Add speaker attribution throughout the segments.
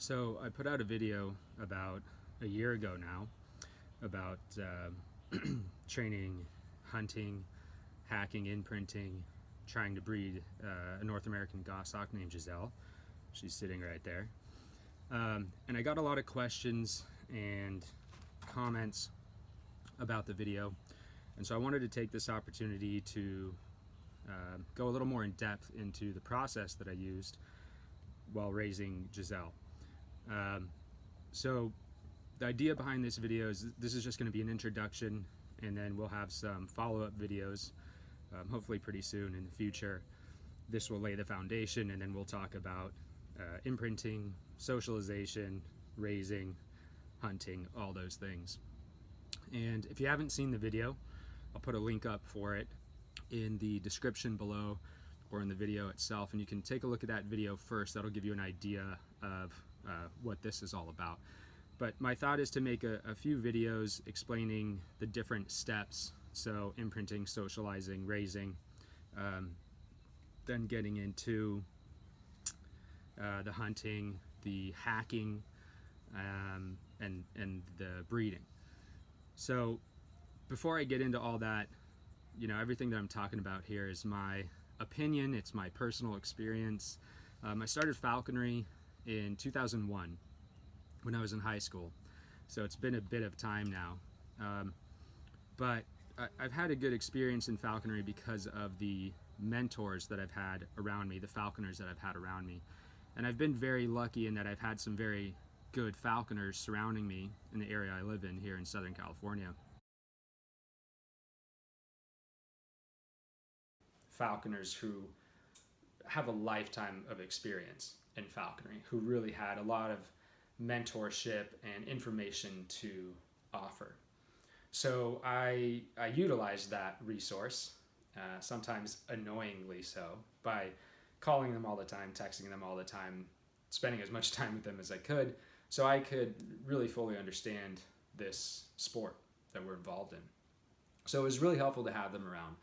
Speaker 1: So I put out a video about a year ago now about training, hunting, hacking, imprinting, trying to breed a North American Goshawk named Giselle. She's sitting right there. And I got a lot of questions and comments about the video. And so I wanted to take this opportunity to go a little more in depth into the process that I used while raising Giselle. So the idea behind this video is this is just going to be an introduction, and then we'll have some follow-up videos, hopefully pretty soon in the future. This will lay the foundation, and then we'll talk about imprinting, socialization, raising, hunting, all those things. And if you haven't seen the video, I'll put a link up for it in the description below or in the video itself, and you can take a look at that video first. That'll give you an idea of what this is all about. But my thought is to make a few videos explaining the different steps, so imprinting, socializing, raising, then getting into the hunting, the hacking, and the breeding. So before I get into all that, everything that I'm talking about here is my opinion. It's my personal experience. I started falconry in 2001 when I was in high school, so it's been a bit of time now. But I've had a good experience in falconry because of the mentors that I've had around me, the falconers that I've had around me. And I've been very lucky in that I've had some very good falconers surrounding me in the area I live in here in Southern California. Falconers who have a lifetime of experience in falconry, who really had a lot of mentorship and information to offer. So I utilized that resource, sometimes annoyingly so, by calling them all the time, texting them all the time, spending as much time with them as I could, so I could really fully understand this sport that we're involved in. So it was really helpful to have them around.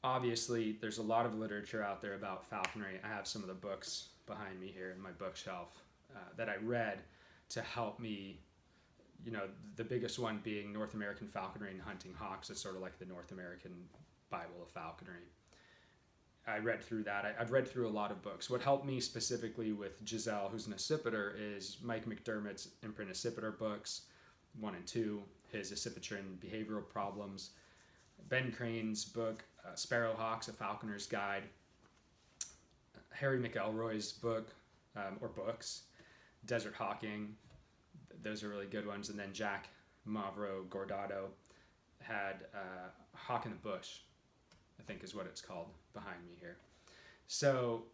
Speaker 1: Obviously, there's a lot of literature out there about falconry. I have some of the books behind me here in my bookshelf that I read to help me, the biggest one being North American Falconry and Hunting Hawks. It's sort of like the North American Bible of falconry. I read through that. I've read through a lot of books. What helped me specifically with Giselle, who's an accipiter, is Mike McDermott's imprint accipiter books, 1 and 2, his accipitrin behavioral problems, Ben Crane's book, Sparrowhawks, A Falconer's Guide, Harry McElroy's book, or books, Desert Hawking. Those are really good ones. And then Jack Mavro Gordado had Hawk in the Bush, I think is what it's called, behind me here. So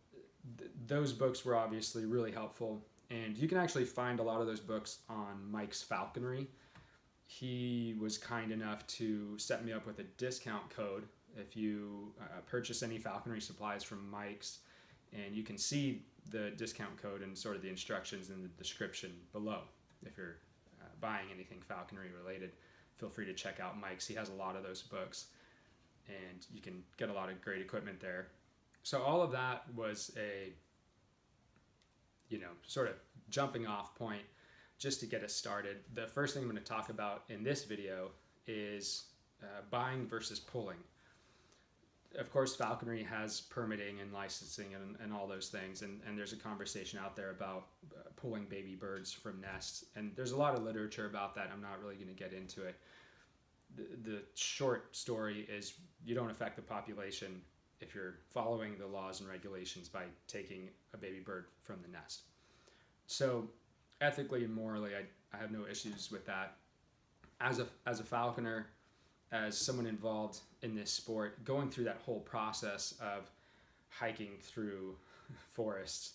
Speaker 1: those books were obviously really helpful. And you can actually find a lot of those books on Mike's Falconry. He was kind enough to set me up with a discount code if you purchase any falconry supplies from Mike's, and you can see the discount code and sort of the instructions in the description below. If you're buying anything falconry related, feel free to check out Mike's. He has a lot of those books, and you can get a lot of great equipment there. So all of that was a, sort of jumping off point just to get us started. The first thing I'm going to talk about in this video is buying versus pulling. Of course, falconry has permitting and licensing and all those things, and there's a conversation out there about pulling baby birds from nests, and there's a lot of literature about that. I'm not really going to get into it. The short story is you don't affect the population if you're following the laws and regulations by taking a baby bird from the nest. So ethically and morally, I have no issues with that. As a falconer, as someone involved in this sport, going through that whole process of hiking through forests,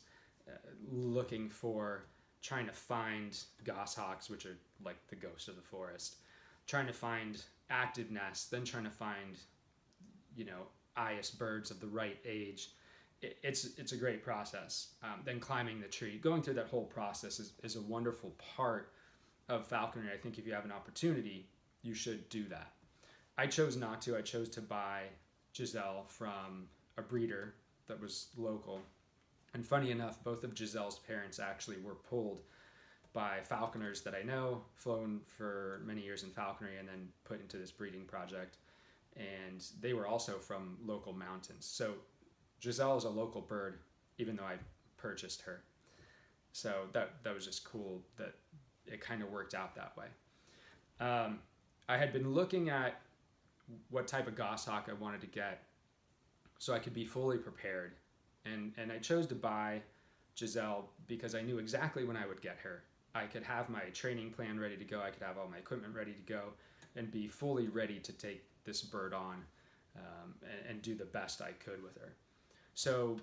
Speaker 1: trying to find goshawks, which are like the ghost of the forest, trying to find active nests, then trying to find, eyas birds of the right age. It's a great process. Then climbing the tree, going through that whole process is a wonderful part of falconry. I think if you have an opportunity, you should do that. I chose not to. I chose to buy Giselle from a breeder that was local, And funny enough, both of Giselle's parents actually were pulled by falconers that I know, flown for many years in falconry and then put into this breeding project. And they were also from local mountains. So Giselle is a local bird, even though I purchased her. So that was just cool that it kind of worked out that way. I had been looking at what type of goshawk I wanted to get so I could be fully prepared. And I chose to buy Giselle because I knew exactly when I would get her. I could have my training plan ready to go. I could have all my equipment ready to go and be fully ready to take this bird on and do the best I could with her. So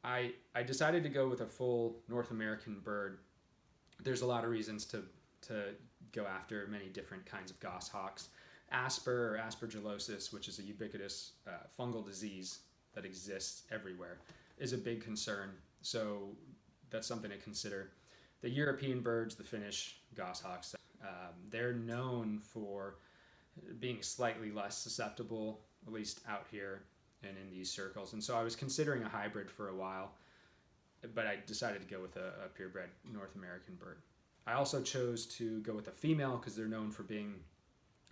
Speaker 1: I decided to go with a full North American bird. There's a lot of reasons to go after many different kinds of goshawks. Asper or aspergillosis, which is a ubiquitous fungal disease that exists everywhere, is a big concern. So that's something to consider. The European birds, the Finnish goshawks, they're known for being slightly less susceptible, at least out here and in these circles. And so I was considering a hybrid for a while, but I decided to go with a purebred North American bird. I also chose to go with a female because they're known for being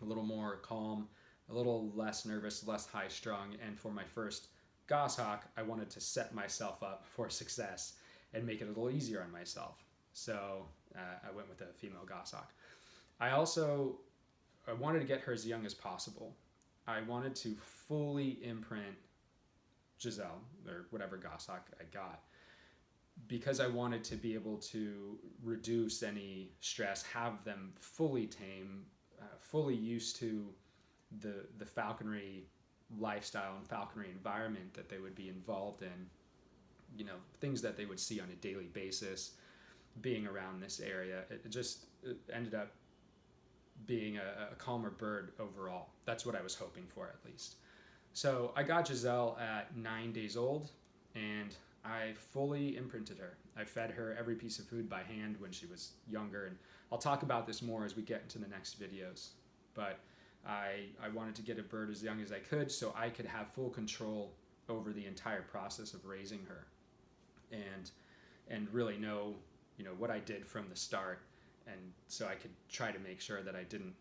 Speaker 1: a little more calm, a little less nervous, less high strung. And for my first goshawk, I wanted to set myself up for success and make it a little easier on myself. So I went with a female goshawk. I wanted to get her as young as possible. I wanted to fully imprint Giselle, or whatever goshawk I got, because I wanted to be able to reduce any stress, have them fully tame, fully used to the falconry lifestyle and falconry environment that they would be involved in, you know, things that they would see on a daily basis, being around this area. It ended up being a calmer bird overall. That's what I was hoping for, at least. So I got Giselle at 9 days old, and I fully imprinted her. I fed her every piece of food by hand when she was younger, and I'll talk about this more as we get into the next videos. But I wanted to get a bird as young as I could so I could have full control over the entire process of raising her, and really know, you know, what I did from the start, and so I could try to make sure that I didn't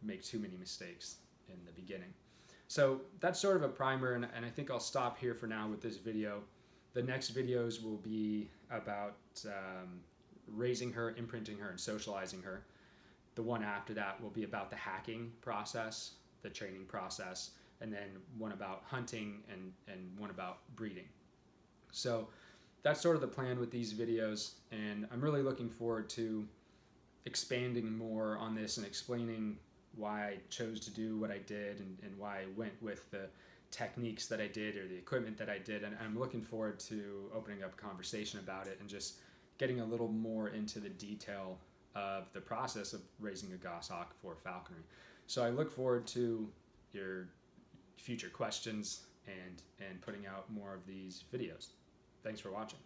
Speaker 1: make too many mistakes in the beginning. So that's sort of a primer, and I think I'll stop here for now with this video. The next videos will be about raising her, imprinting her, and socializing her. The one after that will be about the hacking process, the training process, and then one about hunting and one about breeding. So that's sort of the plan with these videos, and I'm really looking forward to expanding more on this and explaining why I chose to do what I did and why I went with the techniques that I did or the equipment that I did. And I'm looking forward to opening up a conversation about it and just getting a little more into the detail of the process of raising a goshawk for falconry. So I look forward to your future questions and putting out more of these videos. Thanks for watching.